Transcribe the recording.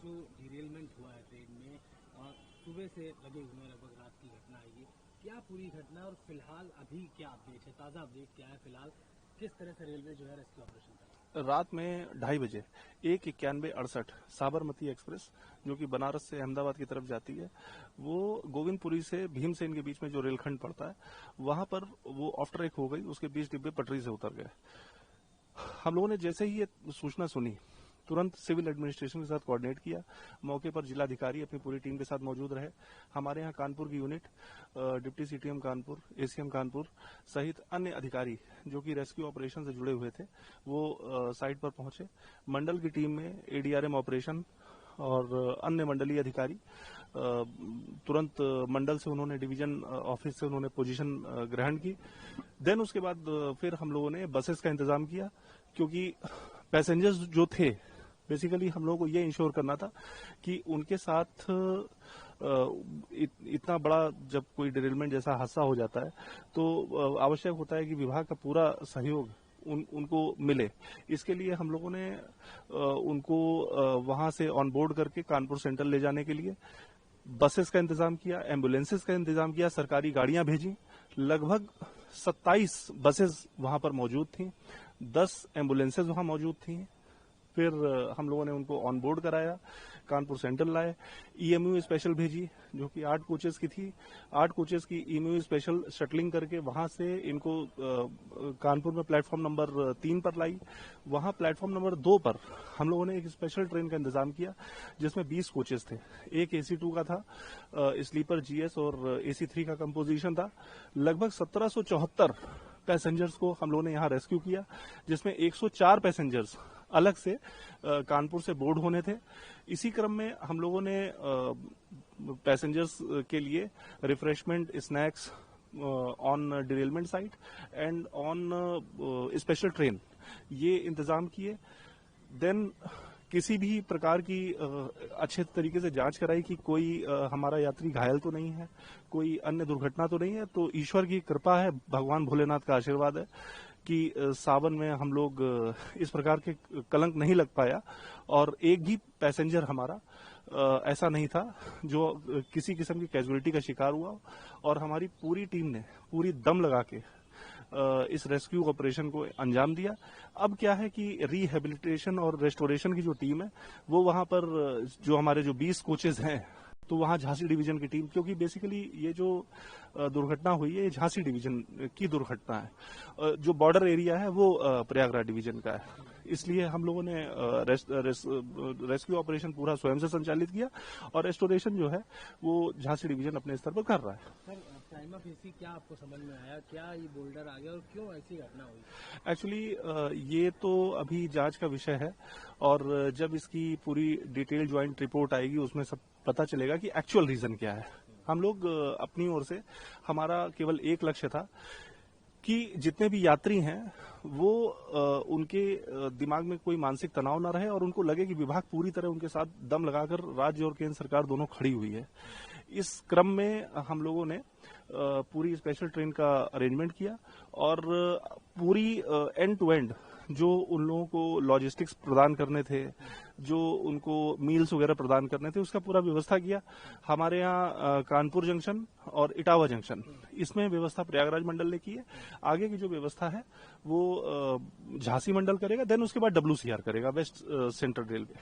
जो डिरेलमेंट हुआ है ट्रेन में और सुबह से लगे हुए लगभग रात की घटना है ये, क्या पूरी घटना और फिलहाल अभी क्या अपडेट है, ताज़ा अपडेट क्या है फिलहाल, किस तरह से रेलवे जो है रेस्क्यू ऑपरेशन कर रहा है? रात में 2:30 बजे 1:91:68 साबरमती एक्सप्रेस जो कि बनारस से अहमदाबाद की तरफ जाती है, वो गोविंदपुरी से भीमसेन के बीच में जो रेलखंड पड़ता है वहां पर वो ऑफ ट्रैक हो गई। उसके 20 डिब्बे पटरी से उतर गए। हम लोगों ने जैसे ही ये सूचना सुनी तुरंत सिविल एडमिनिस्ट्रेशन के साथ कोऑर्डिनेट किया। मौके पर जिलाधिकारी अपनी पूरी टीम के साथ मौजूद रहे। हमारे यहाँ कानपुर की unit, deputy CTM Kanpur, ACM Kanpur सहित अन्य अधिकारी जो कि रेस्क्यू ऑपरेशन से जुड़े हुए थे वो साइट पर पहुंचे। मंडल की टीम में एडीआरएम ऑपरेशन और अन्य मंडलीय अधिकारी तुरंत मंडल से उन्होंने डिवीजन ऑफिस से उन्होंने पोजीशन ग्रहण की। देन उसके बाद फिर हम लोगों ने बसेस का इंतजाम किया, क्योंकि पैसेंजर्स जो थे बेसिकली हम लोगों को ये इंश्योर करना था कि उनके साथ इतना बड़ा जब कोई डिरेलमेंट जैसा हादसा हो जाता है तो आवश्यक होता है कि विभाग का पूरा सहयोग उनको मिले। इसके लिए हम लोगों ने उनको वहां से ऑन बोर्ड करके कानपुर सेंट्रल ले जाने के लिए बसेस का इंतजाम किया, एम्बुलेंसेस का इंतजाम किया, सरकारी गाड़ियां भेजी। लगभग 27 बसेस वहां पर मौजूद थी, 10 एम्बुलेंसेस वहां मौजूद थी। फिर हम लोगों ने उनको ऑन बोर्ड कराया, कानपुर सेंट्रल लाए। ईएमयू स्पेशल भेजी जो कि 8 कोचेस की थी। 8 कोचेस की ईएमयू स्पेशल शटलिंग करके वहां से इनको कानपुर में प्लेटफॉर्म नंबर 3 पर लाई। वहां प्लेटफॉर्म नंबर 2 पर हम लोगों ने एक स्पेशल ट्रेन का इंतजाम किया जिसमें 20 कोचेस थे। एक AC2 का था, स्लीपर GS और AC3 का कंपोजिशन था। लगभग 1774 पैसेंजर्स को हम लोगों ने यहाँ रेस्क्यू किया, जिसमें 104 पैसेंजर्स अलग से कानपुर से बोर्ड होने थे। इसी क्रम में हम लोगों ने पैसेंजर्स के लिए refreshment, snacks on derailment site and on special train ये इंतजाम किए। देन किसी भी प्रकार की अच्छे तरीके से जांच कराई कि कोई हमारा यात्री घायल तो नहीं है, कोई अन्य दुर्घटना तो नहीं है। तो ईश्वर की कृपा है, भगवान भोलेनाथ का आशीर्वाद है कि सावन में हम लोग इस प्रकार के कलंक नहीं लग पाया और एक भी पैसेंजर हमारा ऐसा नहीं था जो किसी किस्म की कैजुअलिटी का शिकार हुआ। और हमारी पूरी टीम ने पूरी दम लगा के इस रेस्क्यू ऑपरेशन को अंजाम दिया। अब क्या है कि रिहेबिलिटेशन और रेस्टोरेशन की जो टीम है वो वहां पर जो हमारे जो 20 कोचेज हैं तो वहां झांसी डिवीजन की टीम, क्योंकि बेसिकली ये जो दुर्घटना हुई है ये झांसी डिवीजन की दुर्घटना है। जो बॉर्डर एरिया है वो प्रयागराज डिवीजन का है। इसलिए हम लोगों ने रेस्क्यू ऑपरेशन पूरा स्वयं से संचालित किया और रेस्टोरेशन जो है वो झांसी डिवीजन अपने स्तर पर कर रहा है। सर, प्राइमा फेसी क्या आपको समझ में आया, क्या ये बोल्डर आ गया और क्यों ऐसी घटना हुई? एक्चुअली ये तो अभी जांच का विषय है और जब इसकी पूरी डिटेल ज्वाइंट रिपोर्ट आएगी उसमें सब पता चलेगा कि एक्चुअल रीजन क्या है। हम लोग अपनी ओर से हमारा केवल एक लक्ष्य था कि जितने भी यात्री हैं वो उनके दिमाग में कोई मानसिक तनाव न रहे और उनको लगे कि विभाग पूरी तरह उनके साथ दम लगाकर राज्य और केंद्र सरकार दोनों खड़ी हुई है। इस क्रम में हम लोगों ने पूरी स्पेशल ट्रेन का अरेंजमेंट किया और पूरी एंड टू एंड जो उन लोगों को लॉजिस्टिक्स प्रदान करने थे, जो उनको मील्स वगैरह प्रदान करने थे, उसका पूरा व्यवस्था किया। हमारे यहाँ कानपुर जंक्शन और इटावा जंक्शन इसमें व्यवस्था प्रयागराज मंडल ने की है। आगे की जो व्यवस्था है वो झांसी मंडल करेगा, देन उसके बाद WCR करेगा, वेस्ट सेंट्रल रेलवे।